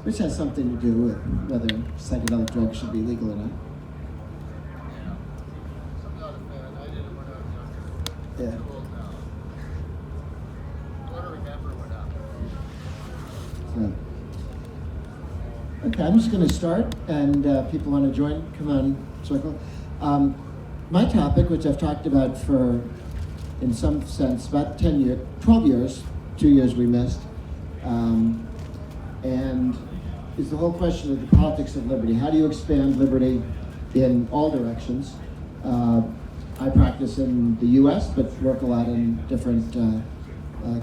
which has something to do with whether psychedelic drugs should be legal or not. I'm not a fan. I did it when I was younger. Yeah. I'm too old now. I want to remember what happened. So, okay, I'm just going to start, and people want to join, come on, circle. My topic, which I've talked about for, in some sense, about 12 years, 2 years we missed, and is the whole question of the politics of liberty. How do you expand liberty in all directions? I practice in the US, but work a lot in different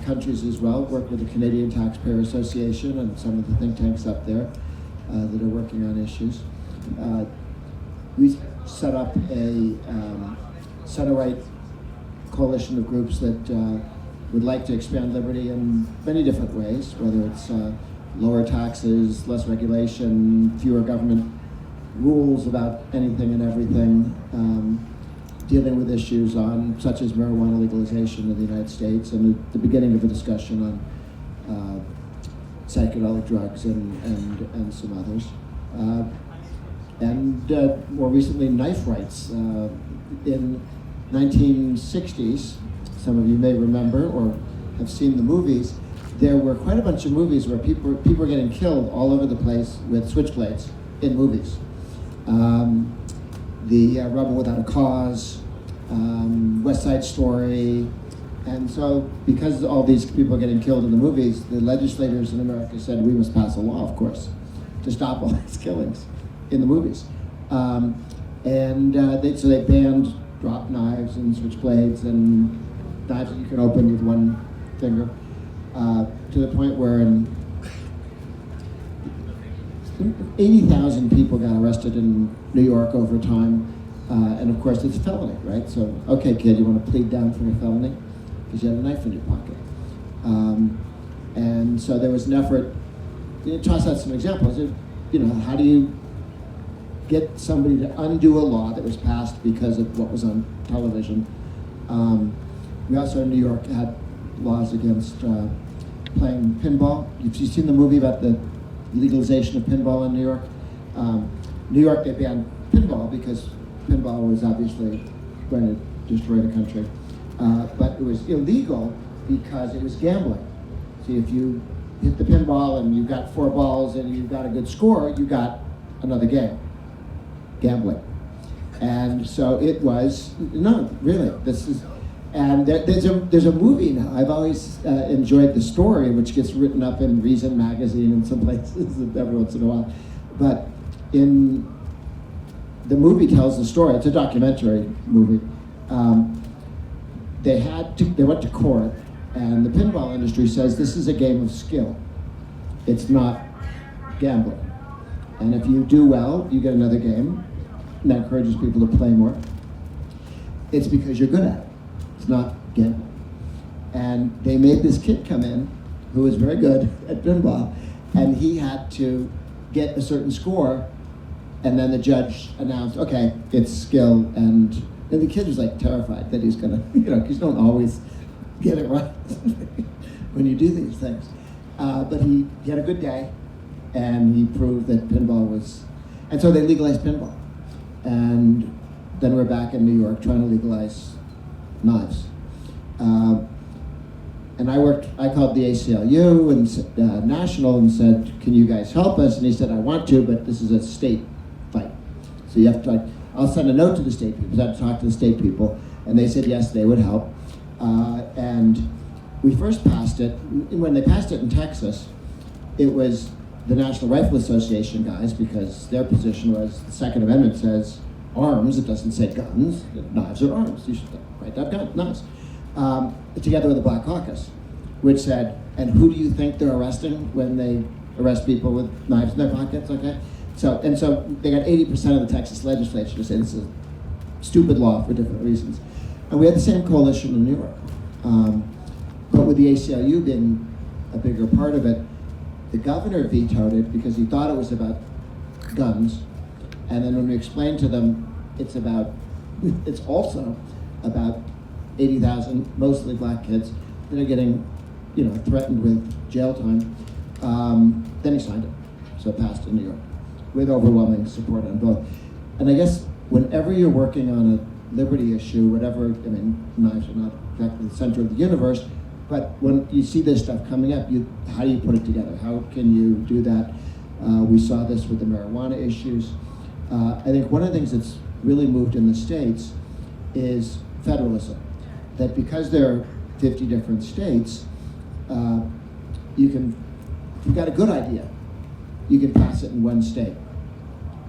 countries as well. Work with the Canadian Taxpayer Association and some of the think tanks up there that are working on issues. We set up a center-right coalition of groups that would like to expand liberty in many different ways, whether it's lower taxes, less regulation, fewer government rules about anything and everything, dealing with issues on such as marijuana legalization in the United States, and the beginning of a discussion on psychedelic drugs and some others. And more recently, knife rights. In 1960s, some of you may remember or have seen the movies, there were quite a bunch of movies where people were getting killed all over the place with switchblades in movies. The Rebel Without a Cause, West Side Story, and so because all these people are getting killed in the movies, the legislators in America said we must pass a law, of course, to stop all these killings in the movies. So they banned drop knives and switchblades and knives that you can open with one finger, to the point where 80,000 people got arrested in New York over time, and of course it's a felony, right? So, okay, kid, you want to plead down from a felony because you had a knife in your pocket. And so there was an effort. Toss out some examples. How do you get somebody to undo a law that was passed because of what was on television? We also in New York had laws against playing pinball. You've seen the movie about the legalization of pinball in New York? New York, they banned pinball because pinball was obviously going to destroy the country. But it was illegal because it was gambling. See, if you hit the pinball and you got 4 balls and you got a good score, you got another game. Gambling. And so it was, no, really, this is, and there's a movie now. I've always enjoyed the story, which gets written up in Reason magazine in some places every once in a while. But the movie tells the story. It's a documentary movie. They went to court, and the pinball industry says this is a game of skill. It's not gambling. And if you do well, you get another game. And that encourages people to play more. It's because you're good at it. It's not gambling. And they made this kid come in who was very good at pinball, and he had to get a certain score, and then the judge announced, okay, it's skill, and the kid was like terrified that he's gonna, because you don't always get it right when you do these things. But he had a good day, and he proved that pinball was, and so they legalized pinball. And then we're back in New York trying to legalize knives. And I called the ACLU and national and said, can you guys help us? And he said, I want to, but this is a state fight. So you have to, I'll send a note to the state people. I have to talk to the state people. And they said, yes, they would help. And we first passed it. When they passed it in Texas, it was the National Rifle Association guys, because their position was the Second Amendment says arms, it doesn't say guns. Knives are arms. You should write that down, knives. Together with the Black Caucus, which said, and who do you think they're arresting when they arrest people with knives in their pockets, okay? So they got 80% of the Texas legislature to say this is a stupid law for different reasons. And we had the same coalition in New York. But with the ACLU being a bigger part of it, the governor vetoed it because he thought it was about guns. And then when we explained to them, it's also about 80,000, mostly black kids, that are getting, threatened with jail time. Then he signed it. so it passed in New York with overwhelming support on both. And I guess whenever you're working on a liberty issue, whatever, I mean, knives are not exactly the center of the universe, but when you see this stuff coming up, how do you put it together? How can you do that? We saw this with the marijuana issues. I think one of the things that's really moved in the States is federalism. That because there are 50 different states, if you've got a good idea, you can pass it in one state.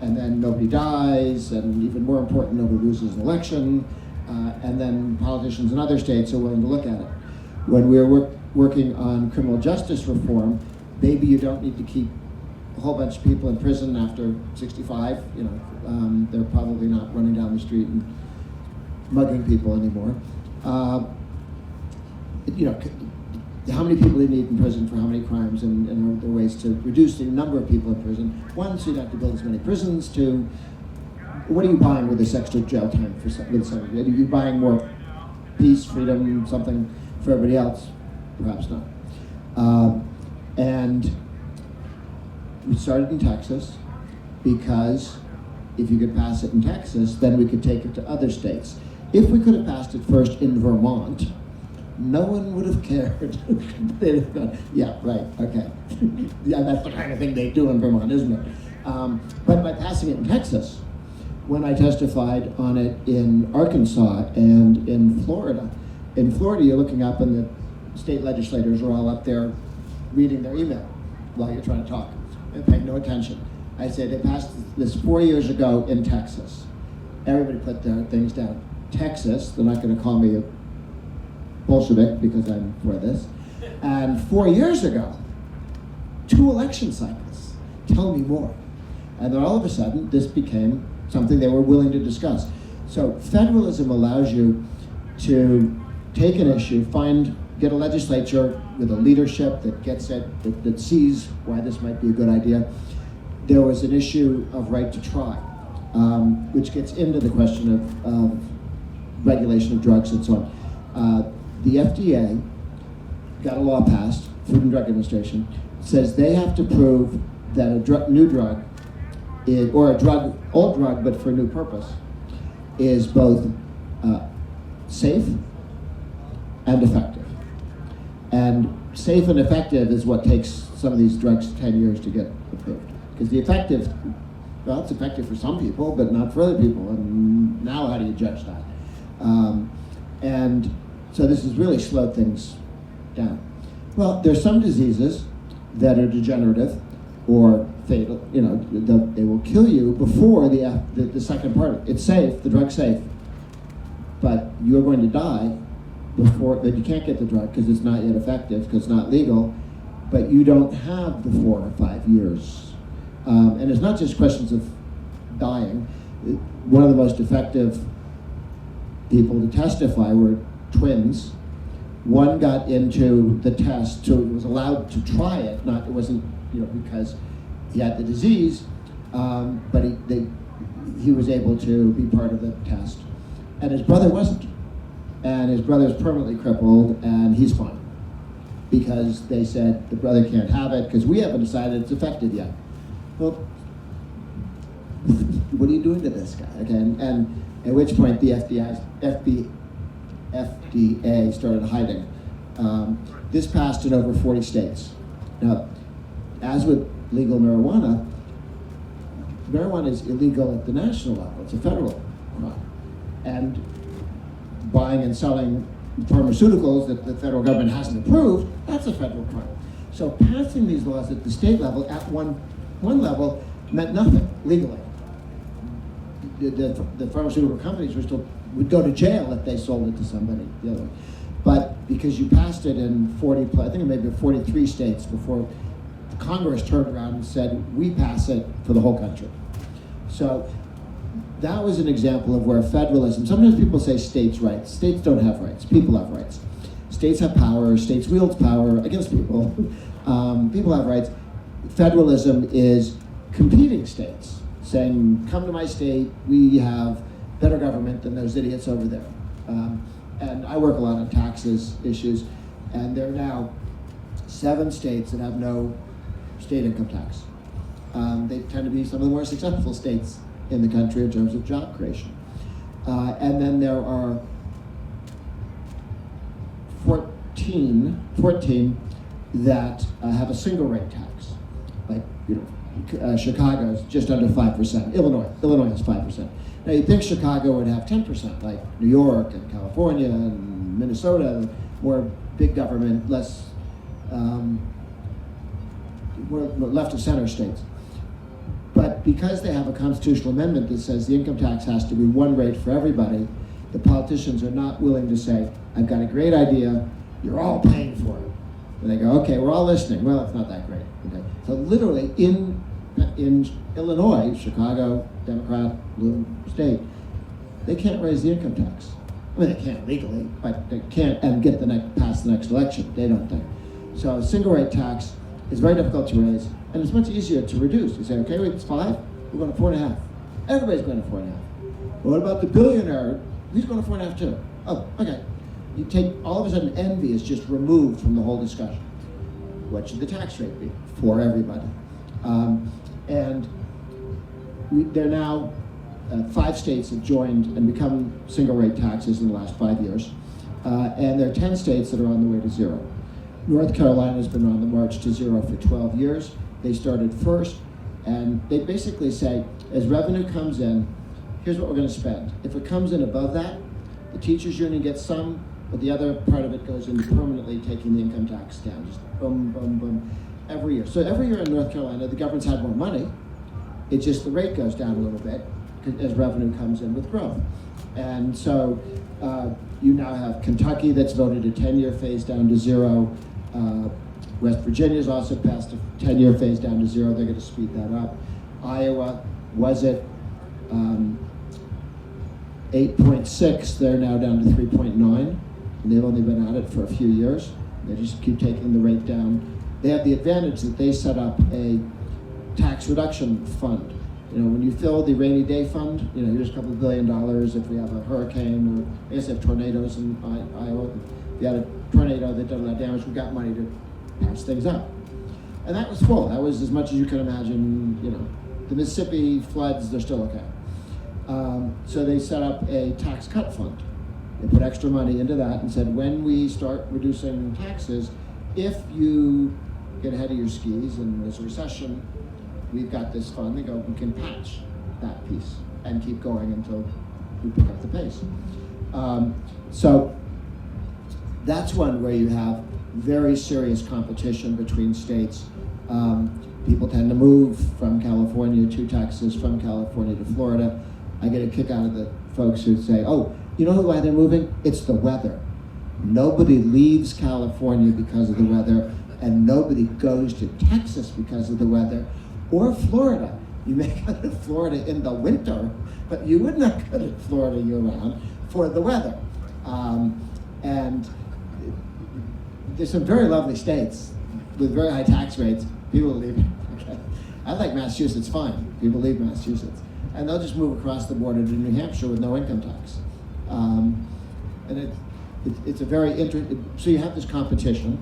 And then nobody dies, and even more important, nobody loses an election, and then politicians in other states are willing to look at it. When we were working on criminal justice reform, maybe you don't need to keep a whole bunch of people in prison after 65. They're probably not running down the street and mugging people anymore. How many people do you need in prison for how many crimes, and are there ways to reduce the number of people in prison? One, so you don't have to build as many prisons. Two, what are you buying with this extra jail time for some? Are you buying more peace, freedom, something for everybody else? Perhaps not. And we started in Texas because if you could pass it in Texas, then we could take it to other states. If we could have passed it first in Vermont, no one would have cared. They'd have gone, yeah, right, okay. Yeah, that's the kind of thing they do in Vermont, isn't it? But by passing it in Texas, when I testified on it in Arkansas and in Florida you're looking up and the state legislators are all up there reading their email while you're trying to talk. They paid no attention. I said, they passed this 4 years ago in Texas. Everybody put their things down. Texas, they're not going to call me a Bolshevik because I'm for this. And 4 years ago, 2 election cycles. Tell me more. And then all of a sudden, this became something they were willing to discuss. So federalism allows you to take an issue, get a legislature with a leadership that gets it, that sees why this might be a good idea. There was an issue of right to try, which gets into the question of regulation of drugs and so on. The FDA got a law passed, Food and Drug Administration, says they have to prove that a new drug, old drug but for a new purpose, is both safe and effective. And safe and effective is what takes some of these drugs 10 years to get approved. Because the effective, well, it's effective for some people, but not for other people. And now how do you judge that? And so this has really slowed things down. Well, there's some diseases that are degenerative or fatal. They will kill you before the second part. It's safe, the drug's safe, but you're going to die before, that you can't get the drug because it's not yet effective, because it's not legal, but you don't have the 4 or 5 years. And it's not just questions of dying. One of the most effective people to testify were twins. One got into the test, so he was allowed to try it. It wasn't, because he had the disease, but he was able to be part of the test. And his brother wasn't. And his brother's permanently crippled, and he's fine. Because they said the brother can't have it, because we haven't decided it's effective yet. Well, what are you doing to this guy? Okay, and at which point the FDA started hiding. This passed in over 40 states. Now, as with legal marijuana is illegal at the national level. It's a federal crime. And buying and selling pharmaceuticals that the federal government hasn't approved, that's a federal crime. So passing these laws at the state level, at one level, meant nothing legally. The pharmaceutical companies would go to jail if they sold it to somebody the other way. But because you passed it in 43 states before Congress turned around and said, we pass it for the whole country. So that was an example of where federalism, sometimes people say states' rights. States don't have rights, people have rights. States have power, states wield power against people. People have rights. Federalism is competing states, saying, come to my state, we have better government than those idiots over there. And I work a lot on taxes issues, and there are now 7 states that have no state income tax. They tend to be some of the more successful states in the country in terms of job creation. And then there are 14 that have a single rate tax. Like, Chicago's just under 5%. Illinois has 5%. Now you'd think Chicago would have 10%, like New York and California and Minnesota, more big government, less more left of center states. But because they have a constitutional amendment that says the income tax has to be one rate for everybody, the politicians are not willing to say, I've got a great idea, you're all paying for it. And they go, okay, we're all listening. Well, it's not that great. Okay. So literally in Illinois, Chicago, Democrat, blue state, they can't raise the income tax. I mean, they can't legally, but they can't and get past the next election. They don't think. So single rate tax is very difficult to raise, and it's much easier to reduce. You say, okay, wait, it's 5, we're going to 4.5. Everybody's going to 4.5. Well, what about the billionaire? He's going to 4.5 too. Oh, okay. You take, all of a sudden, envy is just removed from the whole discussion. What should the tax rate be for everybody? They're now, 5 states have joined and become single rate taxes in the last 5 years. And there are 10 states that are on the way to zero. North Carolina has been on the march to zero for 12 years. They started first, and they basically say, as revenue comes in, here's what we're going to spend. If it comes in above that, the teachers union gets some, but the other part of it goes into permanently taking the income tax down. Just boom, boom, boom, every year. So every year in North Carolina, the government's had more money. It's just the rate goes down a little bit as revenue comes in with growth. And so you now have Kentucky that's voted a 10-year phase down to zero. West Virginia's also passed a 10-year phase down to zero. They're going to speed that up. Iowa was at 8.6. They're now down to 3.9. And they've only been at it for a few years. They just keep taking the rate down. They have the advantage that they set up a tax reduction fund. When you fill the rainy day fund, here's a couple of $1 billion if we have a hurricane, or I guess if tornadoes in Iowa. If you had a tornado that did a lot of damage, we got money to patch things up. And that was full. That was as much as you can imagine. The Mississippi floods, they're still okay. So they set up a tax cut fund. They put extra money into that and said, when we start reducing taxes, if you get ahead of your skis and there's a recession, we've got this fund. They go, we can patch that piece and keep going until we pick up the pace. So that's one where you have very serious competition between states. People tend to move from California to Texas, from California to Florida. I get a kick out of the folks who say, oh, you know why they're moving? It's the weather. Nobody leaves California because of the weather, and nobody goes to Texas because of the weather, or Florida. You may go to Florida in the winter, but you would not go to Florida year-round for the weather. And there's some very lovely states with very high tax rates. People leave. Okay. I like Massachusetts fine. People leave Massachusetts. And they'll just move across the border to New Hampshire with no income tax. And it's a very interesting, so you have this competition,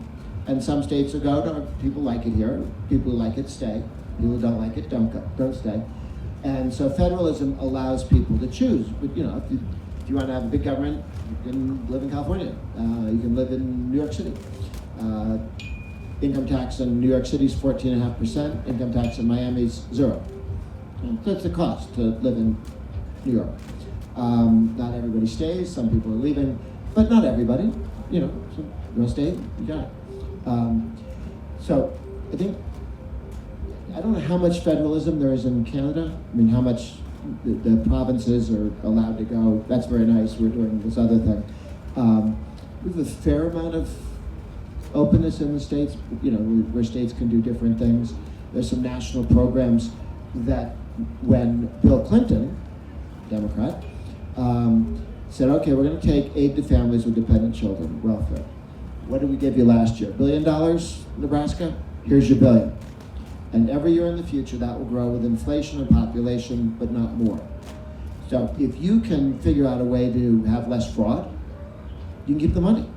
and some states will go, no, people like it here, people who like it stay, people who don't like it don't stay. And so federalism allows people to choose. But if you want to have a big government, you can live in California. You can live in New York City. Income tax in New York City is 14.5%. Income tax in Miami is 0. So it's the cost to live in New York. Not everybody stays. Some people are leaving, but not everybody. So you want to stay, you got it. So I think, I don't know how much federalism there is in Canada. I mean, how much the provinces are allowed to go. That's very nice. We're doing this other thing. We have a fair amount of openness in the states, where states can do different things. There's some national programs that when Bill Clinton, Democrat, said, okay, we're going to take aid to families with dependent children, welfare. What did we give you last year? $1 billion, Nebraska? Here's your $1 billion. And every year in the future, that will grow with inflation and population, but not more. So if you can figure out a way to have less fraud, you can keep the money.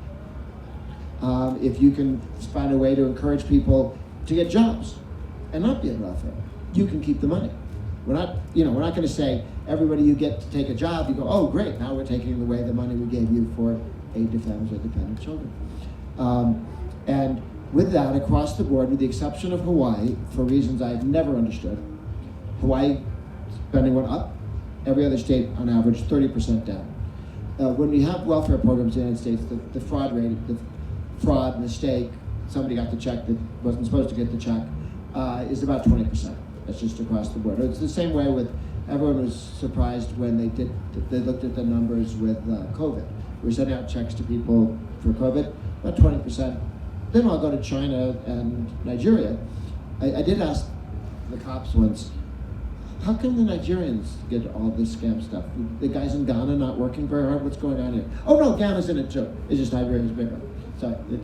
If you can find a way to encourage people to get jobs, and not be on welfare. You can keep the money. We're not going to say, everybody you get to take a job, you go, oh great, now we're taking away the money we gave you for aid to families with dependent children. And with that, across the board, with the exception of Hawaii, for reasons I've never understood, Hawaii spending went up, every other state on average 30% down. When we have welfare programs in the United States, the fraud rate, the fraud, mistake, somebody got the check that wasn't supposed to get the check, is about 20%. That's just across the board. It's the same way with, everyone was surprised when they looked at the numbers with COVID. We're sending out checks to people for COVID, about 20%. Then I'll go to China and Nigeria. I did ask the cops once, how come the Nigerians get all this scam stuff? The guys in Ghana not working very hard? What's going on here? Oh no, Ghana's in it too. It's just Nigeria's bigger. So if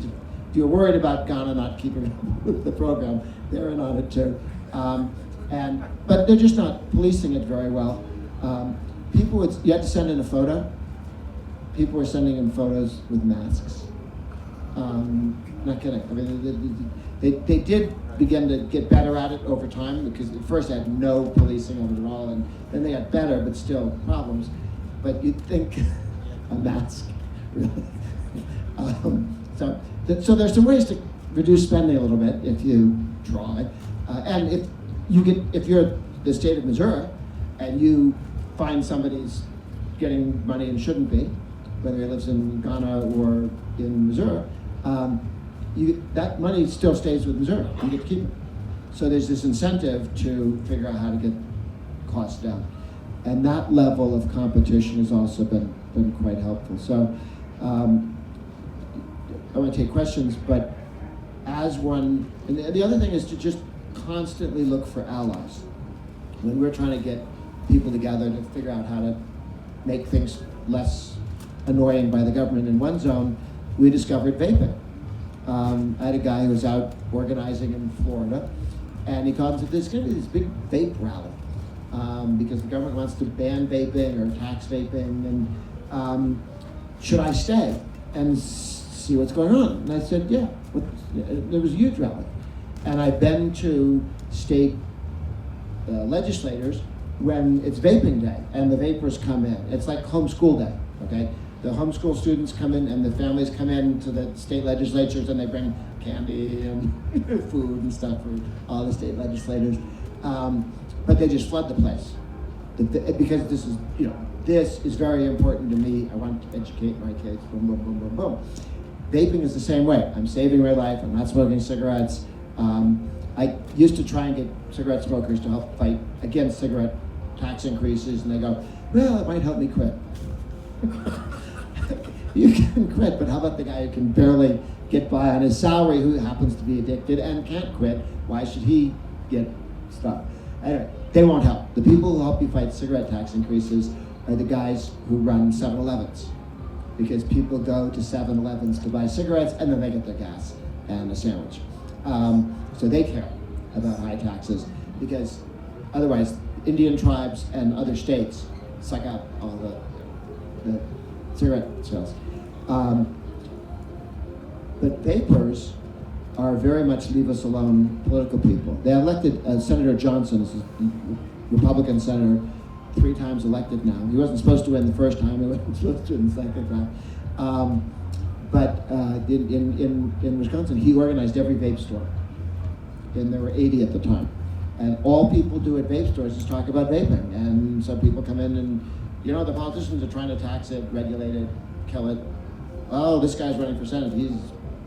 you're worried about Ghana not keeping up with the program, they're in on it too. But they're just not policing it very well. You had to send in a photo. People were sending in photos with masks. Not kidding. I mean, they did begin to get better at it over time, because at first they had no policing of it at all, and then they got better, but still problems. But you'd think a mask, really. So there's some ways to reduce spending a little bit if you try, and if you're the state of Missouri and you find somebody's getting money and shouldn't be, whether he lives in Ghana or in Missouri, that money still stays with Missouri. You get to keep it. So there's this incentive to figure out how to get costs down. And that level of competition has also been quite helpful. So I want to take questions, but and the other thing is to just constantly look for allies. When we're trying to get people together to figure out how to make things less annoying by the government in one zone, we discovered vaping. I had a guy who was out organizing in Florida, and he called and said, there's going to be this big vape rally because the government wants to ban vaping or tax vaping, and should I stay and see what's going on? And I said, yeah. There was a huge rally. And I've been to state legislators when it's vaping day and the vapors come in. It's like homeschool day, okay? The homeschool students come in and the families come in to the state legislatures, and they bring candy and food and stuff for all the state legislators. But they just flood the place. Because this is very important to me. I want to educate my kids, boom, boom, boom, boom, boom. Vaping is the same way. I'm saving my life, I'm not smoking cigarettes. I used to try and get cigarette smokers to help fight against cigarette tax increases, and they go, well, it might help me quit. You can quit, but how about the guy who can barely get by on his salary, who happens to be addicted and can't quit? Why should he get stuff? Anyway, they won't help. The people who help you fight cigarette tax increases are the guys who run 7-Elevens, because people go to 7-Elevens to buy cigarettes, and then they get their gas and a sandwich. So they care about high taxes, because otherwise Indian tribes and other states suck out all the cigarette sales. But vapors are very much leave us alone political people. They elected Senator Johnson, this is a Republican senator, 3 times elected now. He wasn't supposed to win the first time, he wasn't supposed to win the second time. But in Wisconsin, he organized every vape store. And there were 80 at the time. And all people do at vape stores is talk about vaping. And some people come in and, the politicians are trying to tax it, regulate it, kill it. Oh, this guy's running for Senate. He's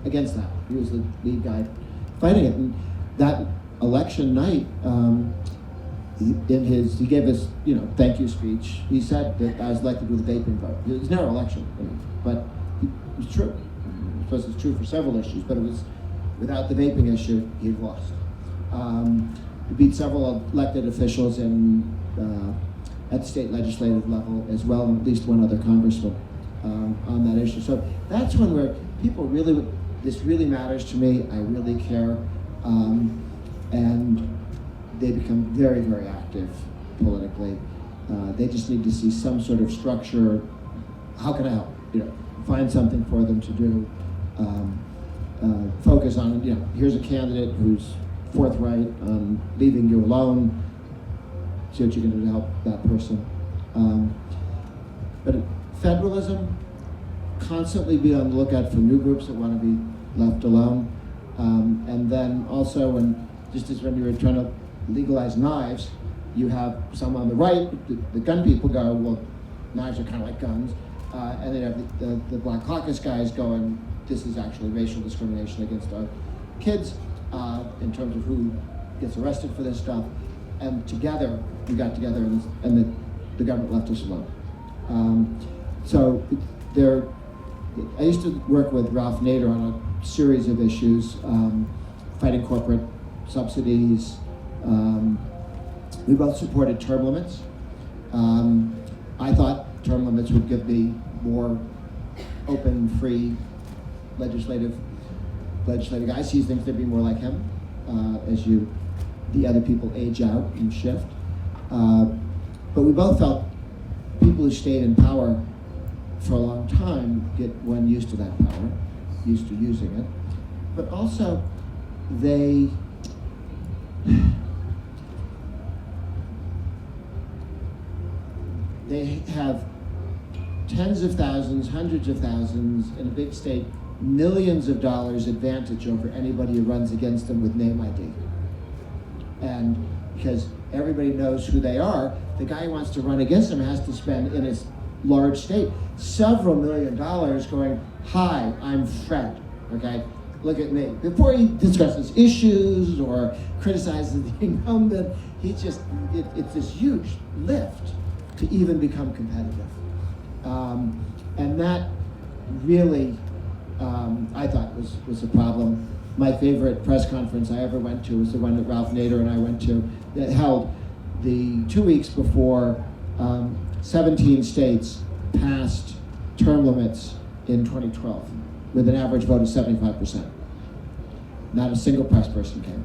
against that. He was the lead guy fighting it. And that election night, he gave his, thank you speech. He said that I was elected with a vaping vote. It was never election, but it was true. I suppose it's true for several issues, but it was, without the vaping issue, he lost. He beat several elected officials at the state legislative level, as well, and at least one other congressman on that issue. So that's when where people really, this really matters to me, I really care, and they become very, very active politically. They just need to see some sort of structure. How can I help? Find something for them to do. Focus on, here's a candidate who's forthright on leaving you alone, see what you can do to help that person. But federalism, constantly be on the lookout for new groups that want to be left alone. And then also, just as when you were trying to legalize knives, you have some on the right, the gun people go, well, knives are kind of like guns. And then you have the Black Caucus guys going, this is actually racial discrimination against our kids in terms of who gets arrested for this stuff. And together, we got together and the government left us alone. I used to work with Ralph Nader on a series of issues, fighting corporate subsidies. We both supported term limits. I thought term limits would give me more open, free legislative guys. He thinks they'd be more like him as the other people age out and shift. But we both felt people who stayed in power for a long time get one used to that power, used to using it. But also, they have tens of thousands, hundreds of thousands, in a big state, millions of dollars advantage over anybody who runs against them with name ID. And because everybody knows who they are, the guy who wants to run against them has to spend, in his large state, several $1 million going, hi, I'm Fred, okay? Look at me. Before he discusses issues or criticizes the incumbent, it's this huge lift to even become competitive. And that really, I thought was a problem. My favorite press conference I ever went to was the one that Ralph Nader and I went to, that held the 2 weeks before 17 states passed term limits in 2012 with an average vote of 75%. Not a single press person came.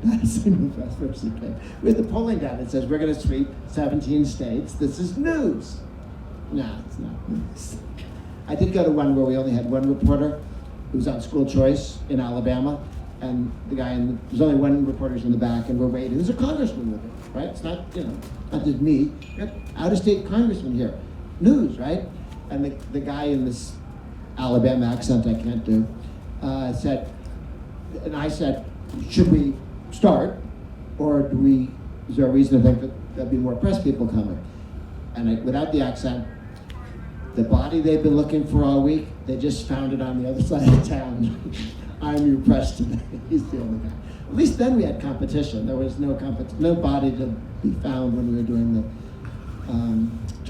Not a single press person came. With the polling data that says we're going to sweep 17 states, this is news. No, it's not news. I did go to one where we only had one reporter who was on school choice in Alabama, and there's only one reporter in the back, and we're waiting. There's a congressman with it, right? It's not, not just me. We got out-of-state congressman here. News, right? And the guy in this Alabama accent I can't do said, and I said, should we start, or is there a reason to think that there'll be more press people coming? And without the accent, the body they've been looking for all week, they just found it on the other side of town. I'm your press today. He's the only guy. At least then we had competition. There was no body to be found when we were doing the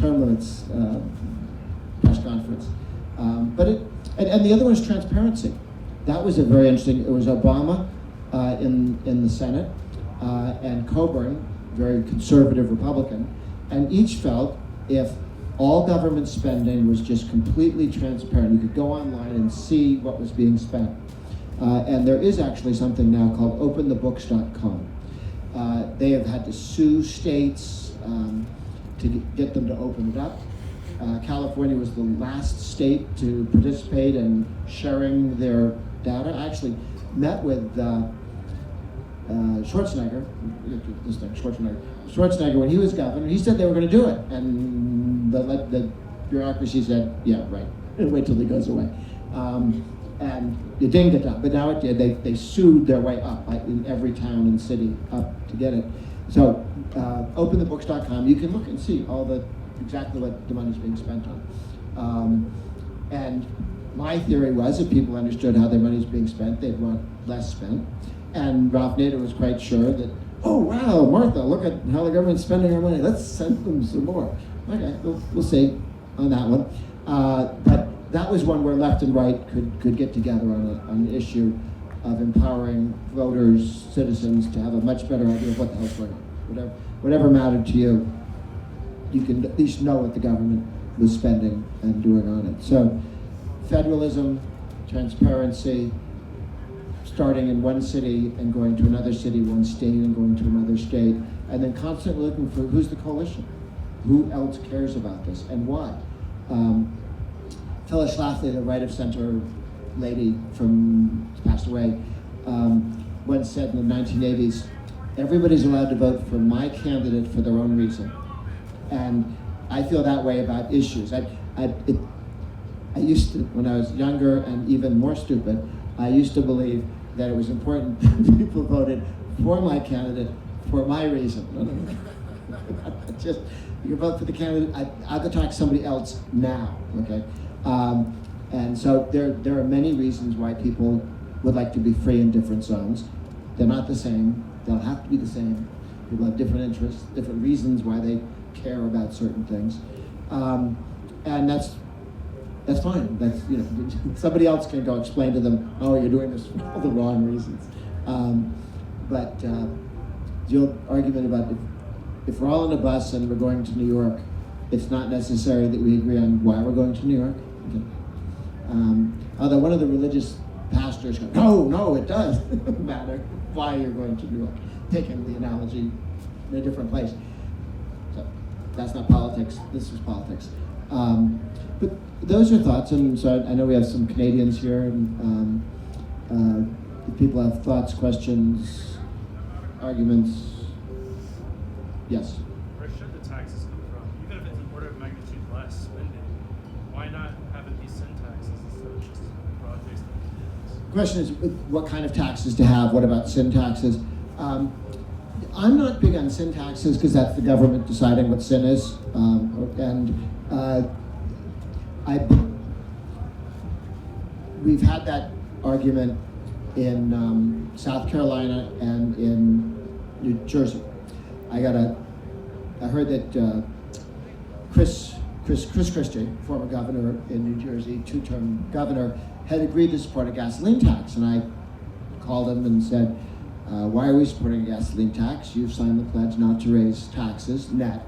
term limits press conference. And the other one is transparency. That was a very interesting. It was Obama in the Senate and Coburn, very conservative Republican, and each felt if all government spending was just completely transparent, you could go online and see what was being spent. And there is actually something now called openthebooks.com. They have had to sue states to get them to open it up. California was the last state to participate in sharing their data. I actually met with Schwarzenegger when he was governor. He said they were going to do it, and the bureaucracy said, yeah, right, wait till he goes away. And it didn't get done, but now it did. They sued their way up in every town and city up to get it. So openthebooks.com, you can look and see exactly what the money's being spent on. And my theory was if people understood how their money's being spent, they'd want less spent. And Ralph Nader was quite sure that, oh wow, Martha, look at how the government's spending our money. Let's send them some more. Okay, we'll see on that one. But that was one where left and right could get together on an issue of empowering voters, citizens, to have a much better idea of what the hell's going on. Whatever mattered to you, you can at least know what the government was spending and doing on it. So federalism, transparency, starting in one city and going to another city, one state and going to another state, and then constantly looking for who's the coalition, who else cares about this, and why. Phyllis Schlafly, the right of center lady passed away, once said in the 1980s, everybody's allowed to vote for my candidate for their own reason. And I feel that way about issues. I used to, when I was younger and even more stupid, I used to believe that it was important that people voted for my candidate for my reason. Just, you vote for the candidate, I'll go talk to somebody else now, okay? And so there are many reasons why people would like to be free in different zones. They're not the same, they'll have to be the same. People have different interests, different reasons why they care about certain things. And that's fine. That's, you know, somebody else can go explain to them, oh, you're doing this for all the wrong reasons. But the old argument about if we're all on a bus and we're going to New York, it's not necessary that we agree on why we're going to New York. Okay. Although one of the religious pastors goes, no, it does matter why you're going to New York, taking the analogy in a different place. So that's not politics, this is politics. But those are thoughts, and so I know we have some Canadians here, and if people have thoughts, questions, arguments. Yes? Where should the taxes come from? Even if it's an order of magnitude less spending, why not have it be sin taxes instead of just broad-based taxes? The question is what kind of taxes to have, what about sin taxes? I'm not big on sin taxes because that's the government deciding what sin is, we've had that argument in South Carolina and in New Jersey. I heard that Chris Christie, former governor in New Jersey, two-term governor, had agreed to support a gasoline tax, and I called him and said, why are we supporting a gasoline tax? You've signed the pledge not to raise taxes, net.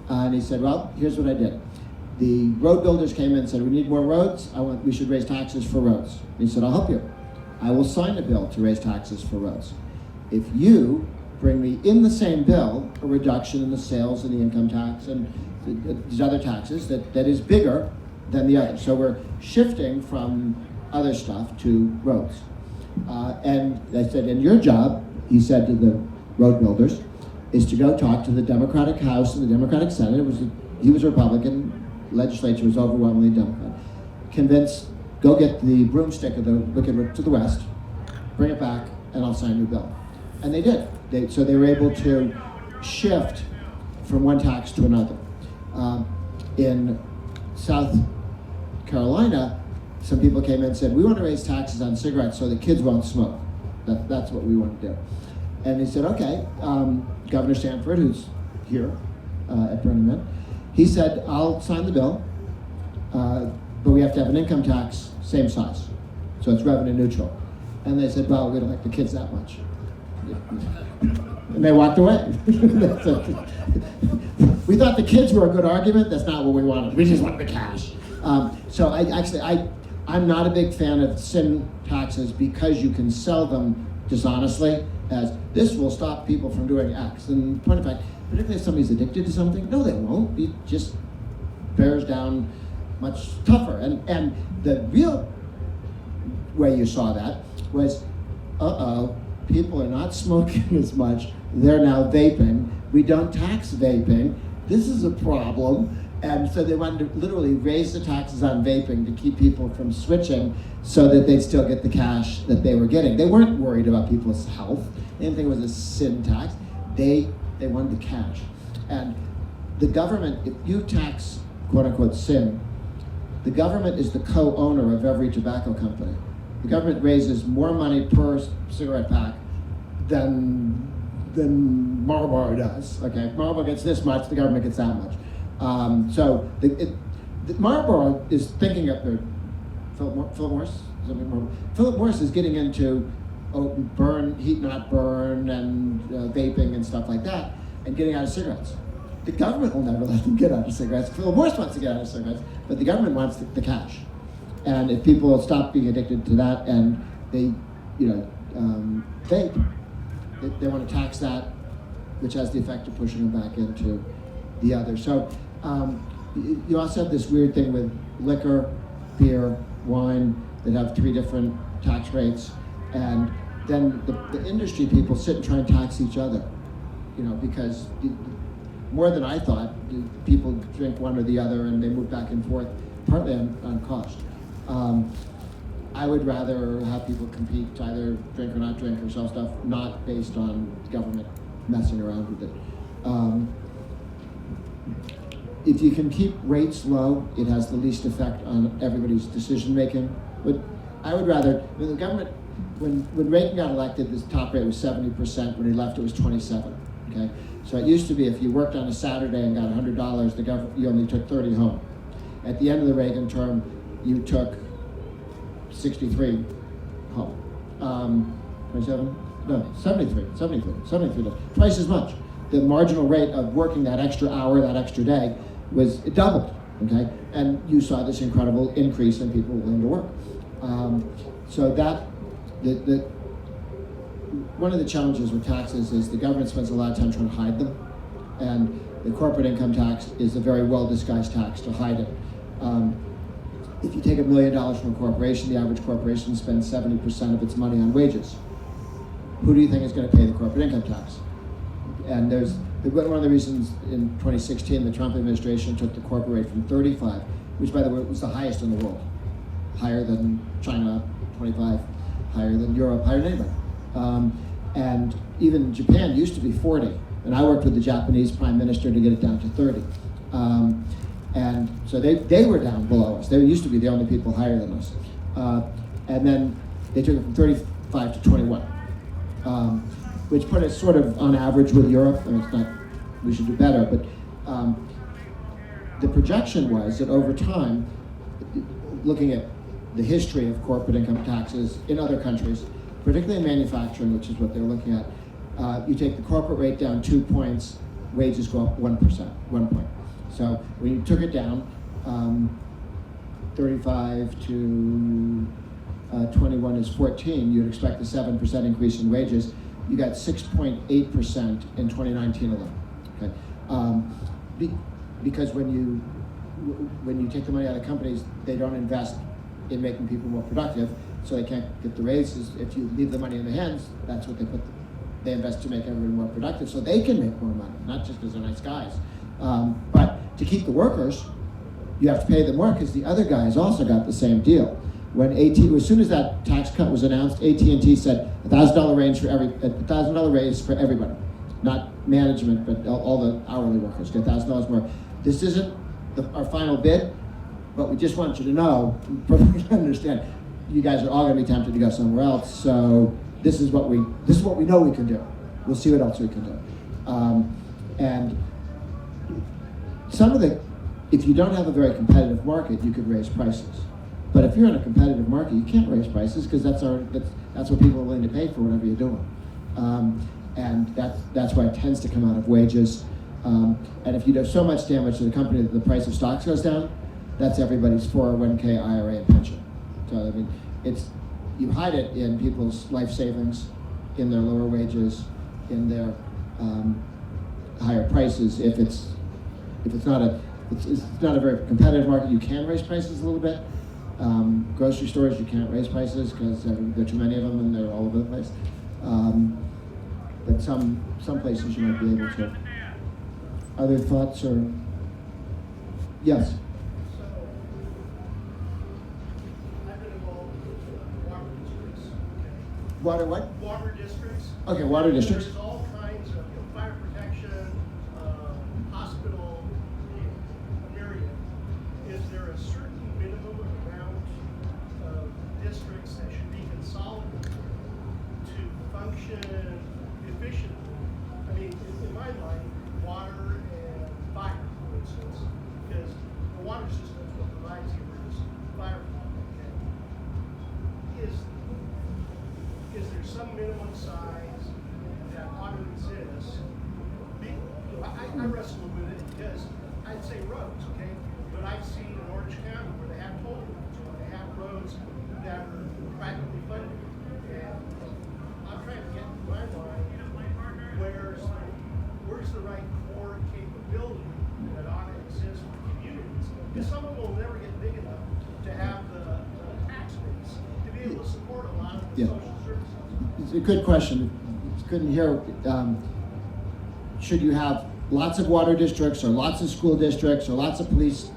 And he said, well, here's what I did. The road builders came in and said, we need more roads, we should raise taxes for roads. And he said, I'll help you. I will sign a bill to raise taxes for roads. If you bring me in the same bill a reduction in the sales and the income tax and these other taxes that is bigger than the others. So we're shifting from other stuff to roads. And I said, and your job, he said to the road builders, is to go talk to the Democratic House and the Democratic Senate. He was a Republican, legislature was overwhelmingly Democrat. Convince, go get the broomstick of the wicked to the west, bring it back, and I'll sign your bill. And they did. So they were able to shift from one tax to another. In South Carolina, some people came in and said, we want to raise taxes on cigarettes so the kids won't smoke. That's what we want to do. And he said, okay, Governor Sanford, who's here at Burning Man, he said, I'll sign the bill, but we have to have an income tax same size. So it's revenue neutral. And they said, well, we don't like the kids that much. And they walked away. We thought the kids were a good argument. That's not what we wanted. We just wanted the cash. So I'm not a big fan of sin taxes because you can sell them dishonestly as this will stop people from doing X. And point of fact, particularly if somebody's addicted to something, no, they won't. It just bears down much tougher. And the real way you saw that was, people are not smoking as much. They're now vaping. We don't tax vaping. This is a problem. And so they wanted to literally raise the taxes on vaping to keep people from switching so that they'd still get the cash that they were getting. They weren't worried about people's health. They didn't think it was a sin tax. They wanted the cash. And the government, if you tax, quote unquote, sin, the government is the co-owner of every tobacco company. The government raises more money per cigarette pack than Marlboro does. Okay, Marlboro gets this much, the government gets that much. So Marlboro is thinking up there. Philip Morris? Philip Morris is getting into burn, heat not burn, and vaping and stuff like that, and getting out of cigarettes. The government will never let them get out of cigarettes. Philip Morris wants to get out of cigarettes, but the government wants the cash. And if people will stop being addicted to that and they, vape, they want to tax that, which has the effect of pushing them back into the other. So you also have this weird thing with liquor, beer, wine that have 3 different tax rates, and then the industry people sit and try and tax each other, because more than I thought, people drink one or the other and they move back and forth, partly on cost. I would rather have people compete, either drink or not drink or sell stuff, not based on government messing around with it. If you can keep rates low, it has the least effect on everybody's decision making. But I would rather, the government, when Reagan got elected, the top rate was 70%. When he left, it was 27. Okay, so it used to be if you worked on a Saturday and got $100, the government you only took 30 home. At the end of the Reagan term, you took 63 home. 27? No, 73, twice as much. The marginal rate of working that extra hour, that extra day, it doubled, okay? And you saw this incredible increase in people willing to work. So that, one of the challenges with taxes is the government spends a lot of time trying to hide them, and the corporate income tax is a very well disguised tax to hide it. If you take $1 million from a corporation, the average corporation spends 70% of its money on wages. Who do you think is going to pay the corporate income tax? And one of the reasons in 2016 the Trump administration took the corporate rate from 35, which by the way was the highest in the world, higher than China, 25, higher than Europe, higher than anybody. And even Japan used to be 40, and I worked with the Japanese prime minister to get it down to 30. And so they were down below us. They used to be the only people higher than us. And then they took it from 35 to 21, which put us sort of on average with Europe. I mean, it's not, we should do better, but the projection was that over time, looking at the history of corporate income taxes in other countries, particularly in manufacturing, which is what they're looking at, you take the corporate rate down 2 points, wages go up 1%, 1 point. So when you took it down, 35 to 21 is 14, you'd expect a 7% increase in wages. You got 6.8% in 2019 alone. Okay, because when you take the money out of companies, they don't invest in making people more productive, so they can't get the raises. If you leave the money in the hands, that's what they invest to make everyone more productive, so they can make more money, not just because they're nice guys. But to keep the workers, you have to pay them more because the other guys also got the same deal. When as soon as that tax cut was announced, AT&T said $1,000 raise for everybody, not management, but all the hourly workers get $1,000 more. This isn't our final bid, but we just want you to know, perfectly understand, you guys are all going to be tempted to go somewhere else. So this is what we know we can do. We'll see what else we can do. And if you don't have a very competitive market, you could raise prices. But if you're in a competitive market, you can't raise prices because that's what people are willing to pay for whatever you're doing. And that's why it tends to come out of wages. And if you do so much damage to the company that the price of stocks goes down, that's everybody's 401k, IRA, and pension. So I mean, you hide it in people's life savings, in their lower wages, in their higher prices. If it's not a very competitive market, you can raise prices a little bit. Grocery stores, you can't raise prices because there are too many of them and they're all over the place. But some places you might be able to. Other thoughts or? Yes. So, I've been involved with water districts. Okay. Water what? Water districts. Okay, water districts. There's all kinds of fire protection, hospital, a myriad. Is there a certain minimum amount of districts that should be consolidated to function efficiently? I mean, in my mind, water and fire, for instance, because the water system is what provides the emergency fire. Okay. Is there some minimum size that ought to exist? I wrestle with it because I'd say roads, okay? But I've seen in Orange County where they have toll roads or they have roads that are privately funded. And I'm trying to get in my mind where's the right core capability that ought to exist for communities? Because some of them will never get big enough to have the tax base to be able to support a lot of the social services. it's a good question. Couldn't hear. Should you have lots of water districts or lots of school districts or lots of police,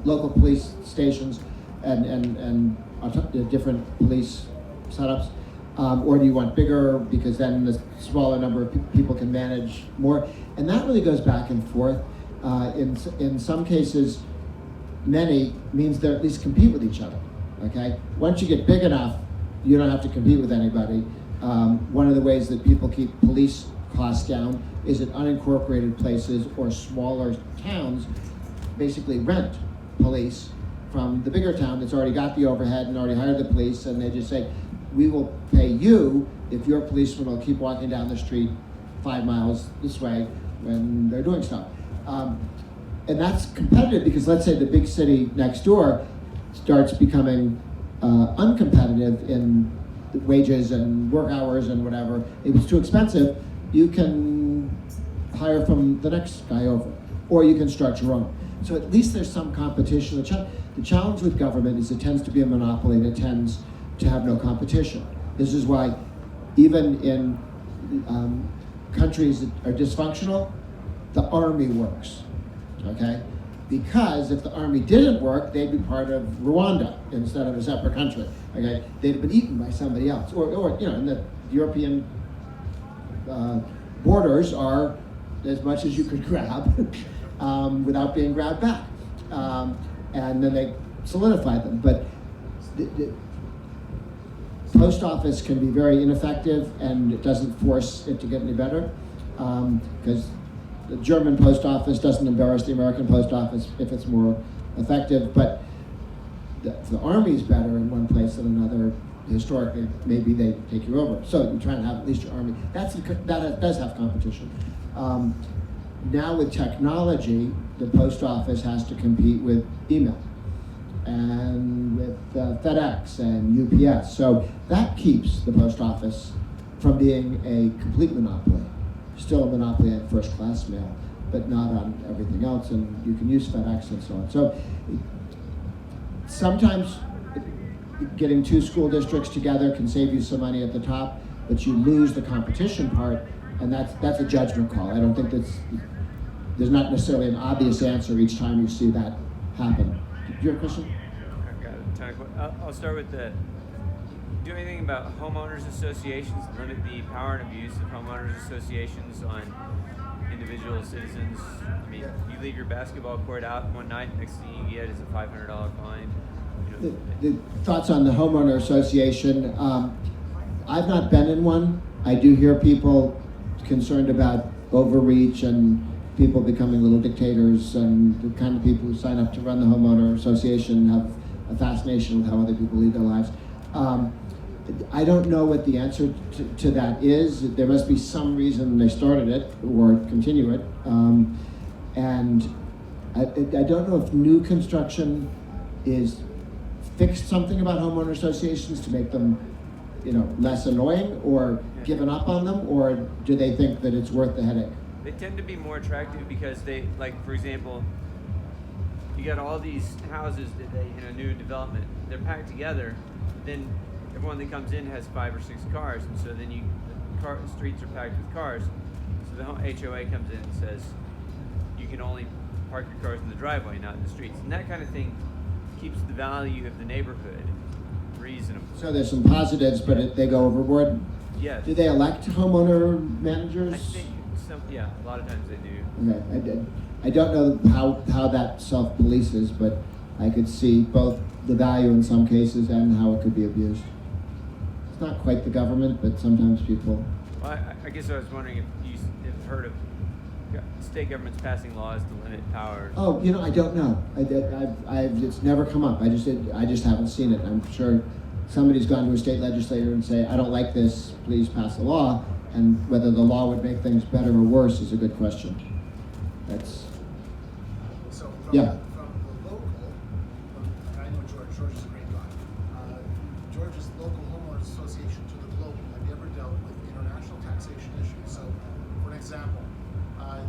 local police stations and different police setups? Or do you want bigger because then the smaller number of people can manage more? And that really goes back and forth. In some cases, many means they at least compete with each other. Okay. Once you get big enough, you don't have to compete with anybody. One of the ways that people keep police costs down is that unincorporated places or smaller towns basically rent police from the bigger town that's already got the overhead and already hired the police, and they just say, we will pay you if your policeman will keep walking down the street 5 miles this way when they're doing stuff. And that's competitive because let's say the big city next door starts becoming uncompetitive in wages and work hours and whatever. If it's too expensive, you can hire from the next guy over, or you can start your own. So at least there's some competition. The challenge with government is it tends to be a monopoly and it tends to have no competition. This is why even in countries that are dysfunctional, the army works, okay? Because if the army didn't work, they'd be part of Rwanda instead of a separate country, okay? They'd have been eaten by somebody else. Or you know, in the European borders are as much as you could grab without being grabbed back. And then they solidify them. But the post office can be very ineffective and it doesn't force it to get any better because the German post office doesn't embarrass the American post office if it's more effective, but the army's better in one place than another. Historically, maybe they take you over. So you try and have at least your army. That does have competition. Now with technology, the post office has to compete with email and with FedEx and UPS. So that keeps the post office from being a complete monopoly. Still a monopoly at first class mail, but not on everything else, and you can use FedEx and so on. So sometimes getting 2 school districts together can save you some money at the top, but you lose the competition part, and that's a judgment call. I don't think there's not necessarily an obvious answer each time you see that happen. Do you have a question? I've got a ton of questions. I'll start with do anything about homeowners associations, limit the power and abuse of homeowners associations on individual citizens. I mean, you leave your basketball court out one night, next thing you get is a $500 fine. The thoughts on the homeowner association. I've not been in one. I do hear people concerned about overreach and people becoming little dictators, and the kind of people who sign up to run the homeowner association have a fascination with how other people lead their lives. I don't know what the answer to that is. There must be some reason they started it or continue it. And I don't know if new construction is fixed something about homeowner associations to make them, less annoying or given up on them, or do they think that it's worth the headache? They tend to be more attractive because they, like, for example, you got all these houses that in a new development, they're packed together, then everyone that comes in has 5 or 6 cars, and so then the streets are packed with cars, so the HOA comes in and says, you can only park your cars in the driveway, not in the streets, and that kind of thing keeps the value of the neighborhood reasonable. So there's some positives, but they go overboard? Yes. Do they elect homeowner managers? I think a lot of times they do. Okay, I don't know how that self-polices, but I could see both the value in some cases and how it could be abused. It's not quite the government, but sometimes people... Well, I guess I was wondering if you've heard of state governments passing laws to limit power. Oh, I don't know. It's never come up. I just haven't seen it. I'm sure somebody's gone to a state legislator and say, I don't like this, please pass a law. And whether the law would make things better or worse is a good question. So from Yeah. from the local, I know George is a great guy. George's local homeowners association to the global. Have you ever dealt with international taxation issues? So, for an example,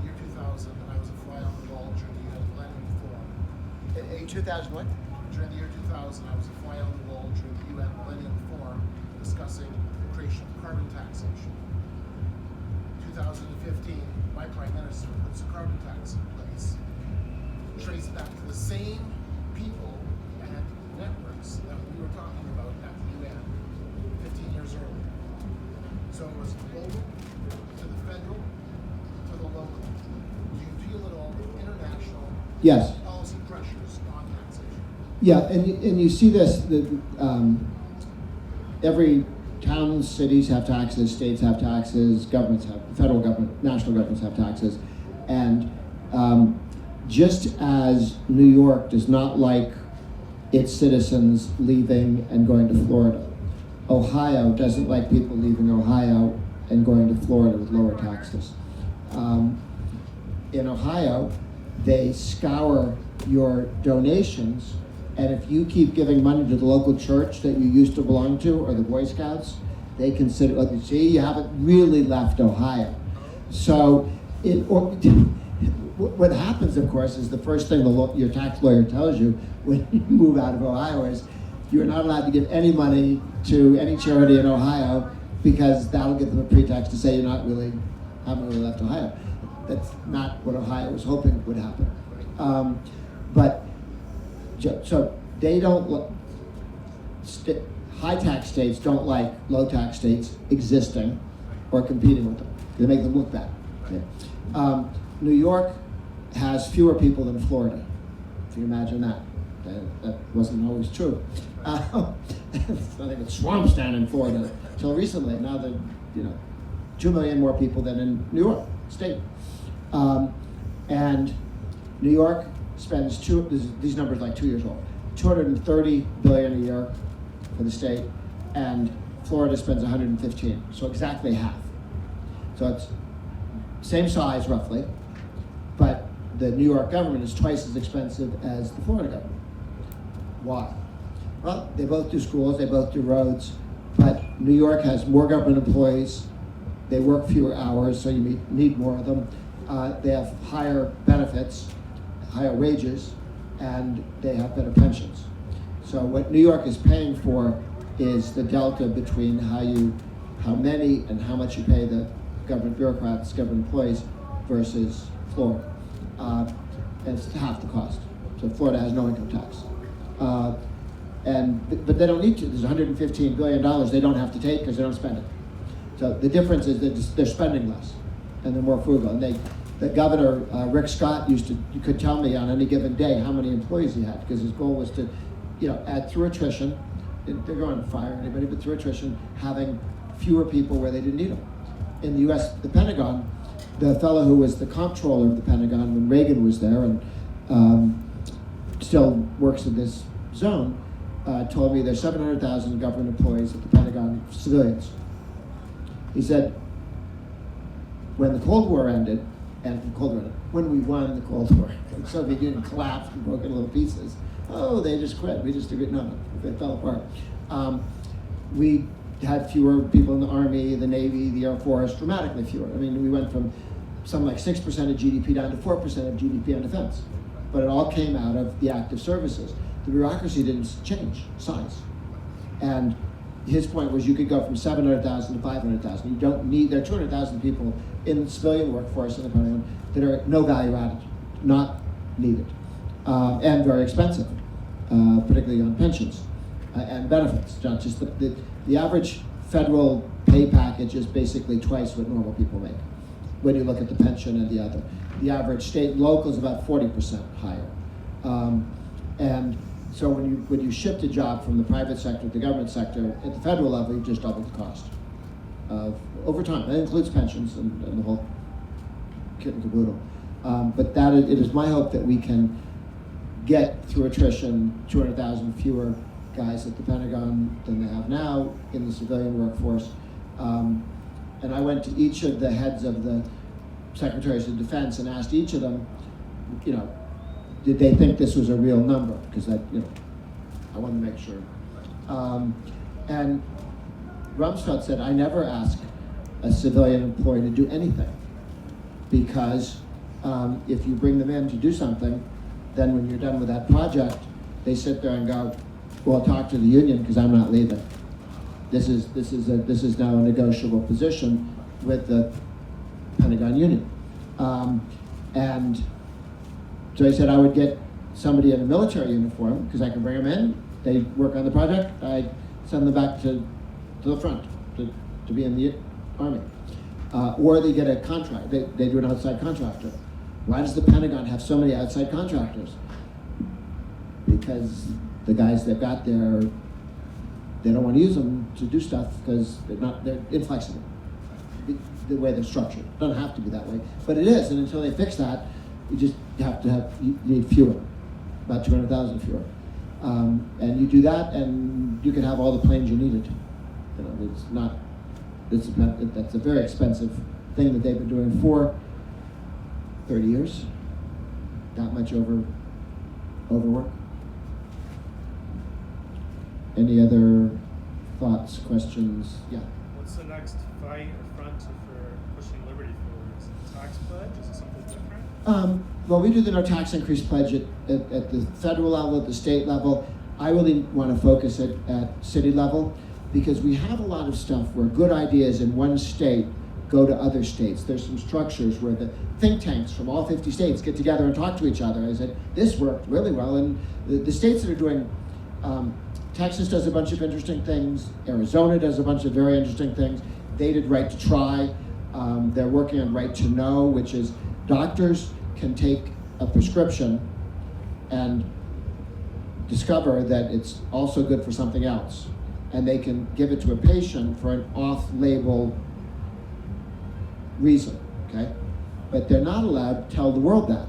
year 2000, I was a fly on the wall during the UN Millennium Forum. In 2000 what? During the year 2000, I was a fly on the wall during the UN Millennium Forum discussing the creation of carbon taxation. 2015, my prime minister puts a carbon tax in place, traced back to the same people and networks that we were talking about at the UN 15 years earlier. So it was global, to the federal, to the local. Do you feel at all the international Yes. policy pressures on taxation? Yeah, and you see this, every towns, cities have taxes, states have taxes, governments have, federal government, national governments have taxes. And just as New York does not like its citizens leaving and going to Florida, Ohio doesn't like people leaving Ohio and going to Florida with lower taxes. In Ohio, they scour your donations, and if you keep giving money to the local church that you used to belong to, or the Boy Scouts, they consider, like, you see, you haven't really left Ohio. So, what happens, of course, is the first thing your tax lawyer tells you when you move out of Ohio is you're not allowed to give any money to any charity in Ohio, because that'll give them a pretext to say you haven't really left Ohio. That's not what Ohio was hoping would happen. So they don't, high tax states don't like low tax states existing or competing with them. They make them look bad. Okay. New York has fewer people than Florida, if you imagine that. That wasn't always true. I think it's swamps down in Florida until recently. Now they're 2 million more people than in New York State. And New York spends these numbers like 2 years old, $230 billion a year for the state, and Florida spends 115, so exactly half. So it's same size roughly, but the New York government is twice as expensive as the Florida government. Why? Well, they both do schools, they both do roads, but New York has more government employees, they work fewer hours, so you need more of them. They have higher benefits, higher wages, and they have better pensions. So what New York is paying for is the delta between how many and how much you pay the government bureaucrats, government employees, versus Florida. And it's half the cost. So Florida has no income tax. But they don't need to. There's $115 billion they don't have to take because they don't spend it. So the difference is that they're spending less and they're more frugal. And the governor, Rick Scott, you could tell me on any given day how many employees he had, because his goal was to, add through attrition. They're going to fire anybody, but through attrition, having fewer people where they didn't need them. In the U.S., the Pentagon, the fellow who was the comptroller of the Pentagon when Reagan was there and still works in this zone, told me there's 700,000 government employees at the Pentagon, civilians. He said, when the Cold War ended, when we won the Cold War, the Soviet Union collapsed and broke into little pieces, they just quit. We just agreed, no, they fell apart. We had fewer people in the Army, the Navy, the Air Force, dramatically fewer. I mean, we went from something like 6% of GDP down to 4% of GDP on defense. But it all came out of the active services. The bureaucracy didn't change size. And his point was you could go from 700,000 to 500,000. You don't need, there are 200,000 people in the civilian workforce in the Pentagon that are no value added, not needed, and very expensive, particularly on pensions and benefits. Not just the average federal pay package is basically twice what normal people make when you look at the pension and the other. The average state and local is about 40% higher. And so when you shift a job from the private sector to the government sector, at the federal level, you just double the cost over time. That includes pensions and the whole kit and caboodle. But it is my hope that we can get through attrition 200,000 fewer guys at the Pentagon than they have now in the civilian workforce. And I went to each of the heads of the secretaries of defense and asked each of them, did they think this was a real number? Because I wanted to make sure. And Rumsfeld said, I never ask a civilian employee to do anything, because if you bring them in to do something, then when you're done with that project, they sit there and go, well, talk to the union because I'm not leaving. this is now a negotiable position with the Pentagon Union. And so I said I would get somebody in a military uniform, because I can bring them in, they work on the project, I send them back to the front to be in the Army. Or they get a contract, they do an outside contractor. Why does the Pentagon have so many outside contractors? Because the guys they've got there, they don't want to use them to do stuff because they're inflexible. The way they're structured. It doesn't have to be that way, but it is, and until they fix that, you need fewer, about 200,000 fewer. And you do that, and you can have all the planes you needed. That's a very expensive thing that they've been doing for 30 years. That much overwork. Any other thoughts, questions? Yeah. What's the next fight or front for pushing liberty forward? Is it a tax pledge? Is it something different? Well, we do the no tax increase pledge at the federal level, at the state level. I really want to focus at city level, because we have a lot of stuff where good ideas in one state go to other states. There's some structures where the think tanks from all 50 states get together and talk to each other. I said, this worked really well. And the states that are doing, Texas does a bunch of interesting things. Arizona does a bunch of very interesting things. They did Right to Try. They're working on Right to Know, which is doctors can take a prescription and discover that it's also good for something else. And they can give it to a patient for an off-label reason, okay? But they're not allowed to tell the world that.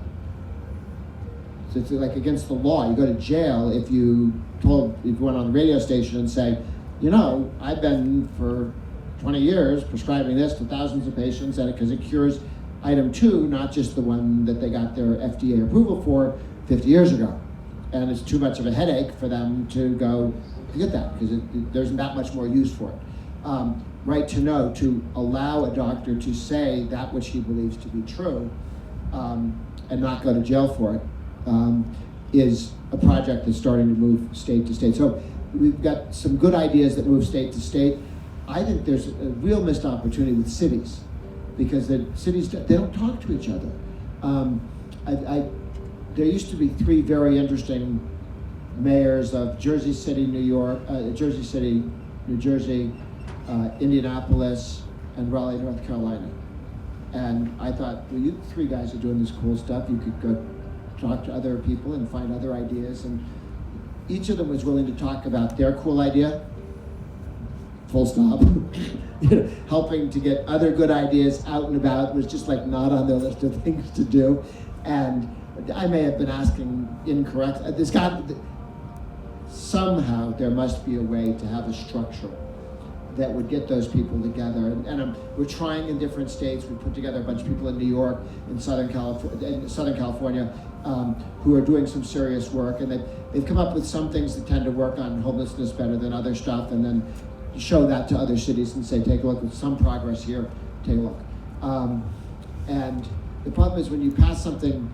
So it's like against the law. You go to jail if you went on the radio station and say, I've been for 20 years prescribing this to thousands of patients, and because it cures item 2, not just the one that they got their FDA approval for 50 years ago. And it's too much of a headache for them to go to get that, because there isn't that much more use for it. Right to Know, to allow a doctor to say that which he believes to be true, and not go to jail for it, is a project that's starting to move state to state. So we've got some good ideas that move state to state. I think there's a real missed opportunity with cities, because the cities, they don't talk to each other. There used to be 3 very interesting mayors of Jersey City, New Jersey, Indianapolis, and Raleigh, North Carolina. And I thought, well, you 3 guys are doing this cool stuff. You could go talk to other people and find other ideas. And each of them was willing to talk about their cool idea, full stop. Helping to get other good ideas out and about was just like not on their list of things to do. And I may have been asking incorrect. Somehow there must be a way to have a structure that would get those people together. And we're trying in different states. We put together a bunch of people in New York, in Southern California, who are doing some serious work. And they've come up with some things that tend to work on homelessness better than other stuff, and then show that to other cities and say, take a look, with some progress here, take a look. And the problem is when you pass something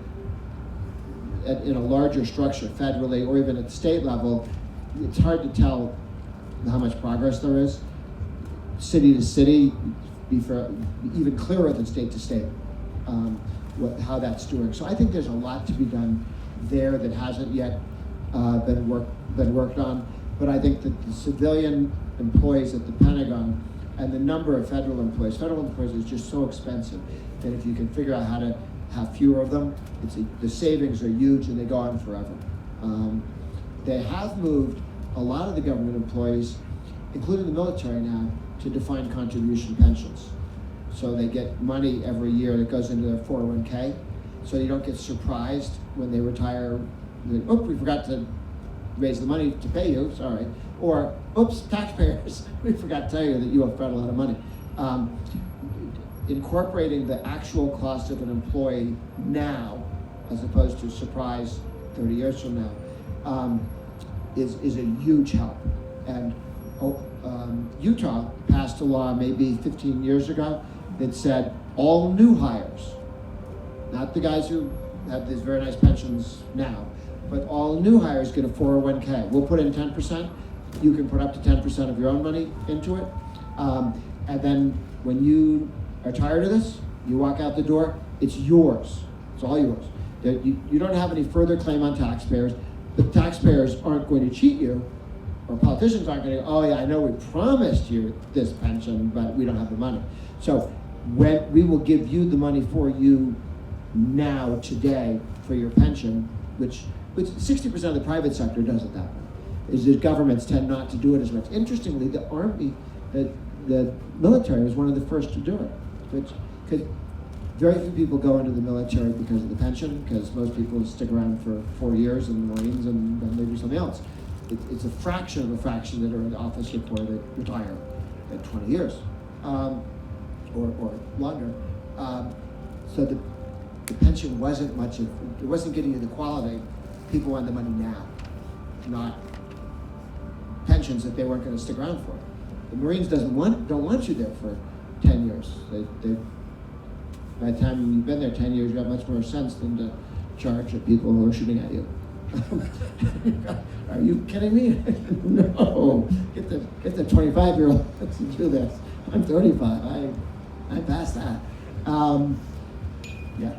in a larger structure, federally or even at the state level, it's hard to tell how much progress there is. City to city, even clearer than state to state, how that's doing. So I think there's a lot to be done there that hasn't yet been worked on. But I think that the civilian employees at the Pentagon and the number of federal employees is just so expensive that if you can figure out how to have fewer of them, the savings are huge and they go on forever. They have moved a lot of the government employees, including the military now, to defined contribution pensions. So they get money every year that goes into their 401k, so you don't get surprised when they retire. Oh, we forgot to raise the money to pay you, sorry. Or, oops, taxpayers, we forgot to tell you that you have federal lot of money. Incorporating the actual cost of an employee now, as opposed to surprise 30 years from now, is a huge help. And Utah passed a law maybe 15 years ago that said all new hires, not the guys who have these very nice pensions now, but all new hires get a 401k. We'll put in 10%. you can put up to 10% of your own money into it. And then when you are tired of this, you walk out the door, it's yours. It's all yours. You don't have any further claim on taxpayers. The taxpayers aren't going to cheat you, or politicians aren't going to, oh yeah, I know we promised you this pension, but we don't have the money. So when we will give you the money for you now, today, for your pension, which 60% of the private sector does it that way, is that governments tend not to do it as much. Interestingly, the Army, the military was one of the first to do it, because very few people go into the military because of the pension, because most people stick around for 4 years in the Marines and then they do something else. It's a fraction of a fraction that are in the office before they retire at 20 years or longer. So the pension wasn't much of, it wasn't getting you the quality. People want the money now, not pensions that they weren't going to stick around for. The Marines don't want you there for 10 years. They by the time you've been there 10 years, you have much more sense than to charge at people who are shooting at you. Are you kidding me? No. Get the 25-year-old to do this. I'm 35. I'm past that. Yeah.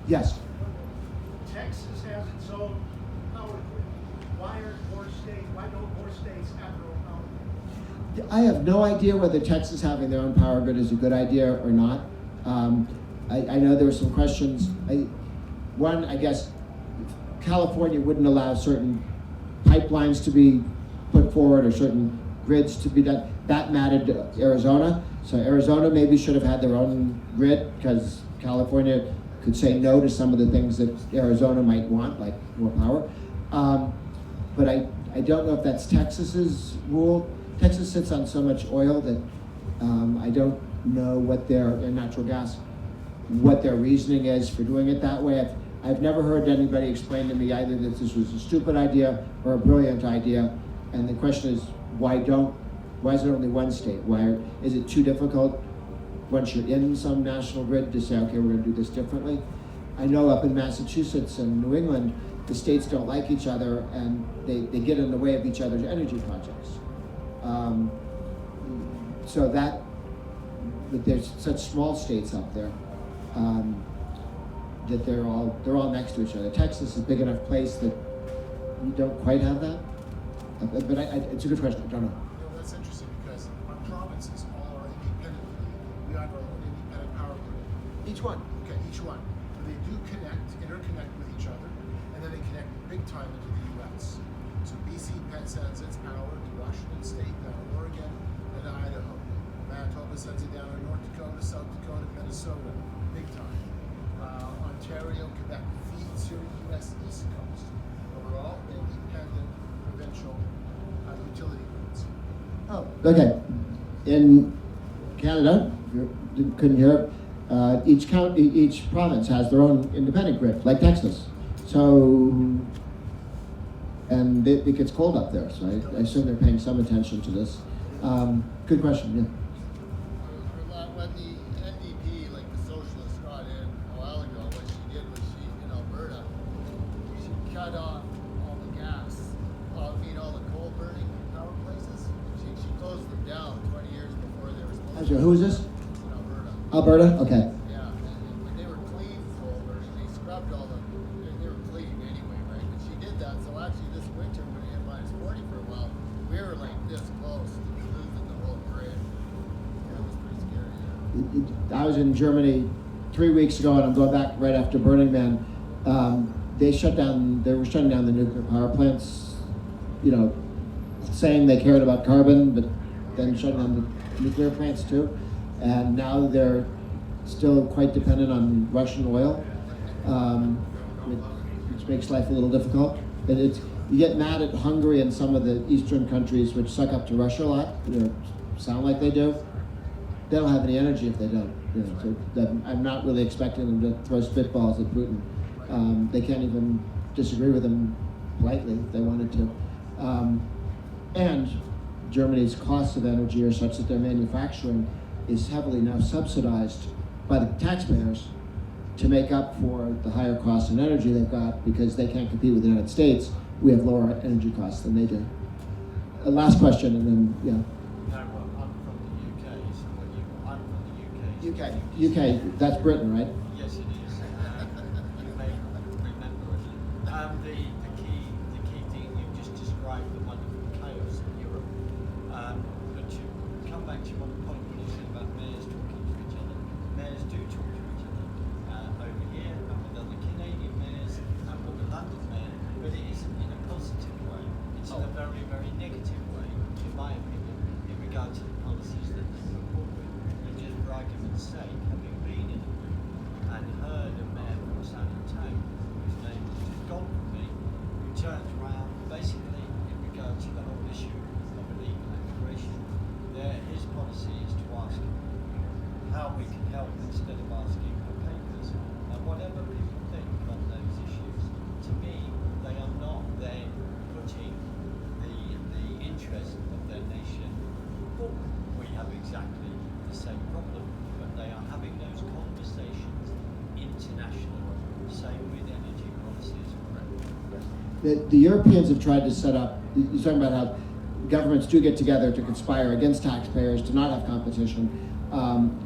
Yes. Texas has its own power grid. Why don't more states have their own power grid? I have no idea whether Texas having their own power grid is a good idea or not. I know there were some questions. One, I guess, California wouldn't allow certain pipelines to be put forward or certain grids to be done. That mattered to Arizona. So Arizona maybe should have had their own grid, because California could say no to some of the things that Arizona might want, like more power. But I don't know if that's Texas's rule. Texas sits on so much oil that I don't know what their natural gas, what their reasoning is for doing it that way. I've never heard anybody explain to me either that this was a stupid idea or a brilliant idea. And the question is, why is it only one state? Why is it too difficult once you're in some national grid to say, okay, we're going to do this differently? I know up in Massachusetts and New England, the states don't like each other and they get in the way of each other's energy projects. So that there's such small states up there that they're all next to each other. Texas is a big enough place that you don't quite have that. But it's a good question. I don't know. That's interesting, because our provinces all are independent. We have our own independent power grid. Each one. Okay, each one. But they do interconnect with each other, and then they connect big time into the U.S. So BC sends its power to Washington State, down in Oregon, and Idaho. Manitoba sends it down to North Dakota, South Dakota, Minnesota, big time. Ontario, Quebec feeds your U.S. East Coast. But we're all independent provincial utility grids. Oh, okay. In Canada, if you couldn't hear it, each province has their own independent grid, like Texas. So, and it gets cold up there, so I assume they're paying some attention to this. Good question, yeah. When the NDP, like the socialists, got in a while ago, what she did was in Alberta, she cut off all the gas, all the coal burning power places. She closed them down 20 years before they were supposed to. Who is this? In Alberta. Alberta? Okay. Yeah, and when they were clean coal burning, they scrubbed all they were clean anyway, right? But she did that, so actually this winter when it hit -40 for a while, we were like this close to losing the whole grid. It was pretty scary. I was in Germany 3 weeks ago, and I'm going back right after Burning Man. They were shutting down the nuclear power plants, saying they cared about carbon, but then shutting down the nuclear plants too. And now they're still quite dependent on Russian oil, which makes life a little difficult. But you get mad at Hungary and some of the Eastern countries which suck up to Russia a lot, sound like they do. They don't have any energy if they don't. So I'm not really expecting them to throw spitballs at Putin. They can't even disagree with him politely if they wanted to. And Germany's costs of energy are such that their manufacturing is heavily now subsidized by the taxpayers to make up for the higher costs in energy they've got, because they can't compete with the United States we have lower energy costs than they do. Last question, and then No, well, I'm from the UK, so I'm from the UK. UK, that's Britain, right? Yes, it is. You may remember it. The key thing you just described, the wonderful chaos in Europe. But to come back to one point when you said about mayors talking to each other, mayors do talk to each other over here and with other Canadian mayors and with the London mayor, but it isn't in a positive way. It's in a very, very negative way, in my opinion, in regard to the policies that they put forward. And just for argument's sake, having been in a room and heard a mayor from San Antonio, whose name was just gone from me, who turns around basically in regard to the whole issue of illegal immigration. His policy is to ask how we can help instead of asking for papers. And whatever people think on those issues, to me, they are not then putting the interest of their nation forward. We have exactly the same problem, but they are having those conversations international, same with energy policies. The Europeans have tried to set up, you're talking about how governments do get together to conspire against taxpayers to not have competition.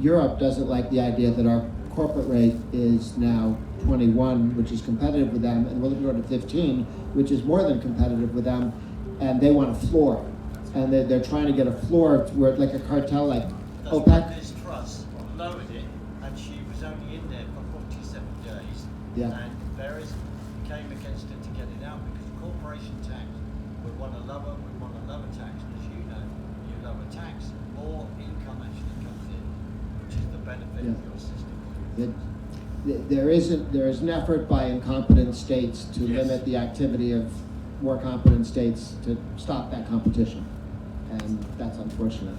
Europe doesn't like the idea that our corporate rate is now 21, which is competitive with them, and we're looking to go to 15, which is more than competitive with them, and they want a floor. And they're trying to get a floor where, like a cartel, like That's OPEC. Liz Truss lowered it, and she was only in there for 47 days. Yeah. And various came against her to get it out because corporation tax, we want a lower tax. And as you know, you lower tax, more income actually comes in, which is the benefit of your system. There is an effort by incompetent states to Yes. limit the activity of more competent states to stop that competition. And that's unfortunate.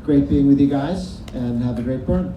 Great being with you guys, and have a great burn.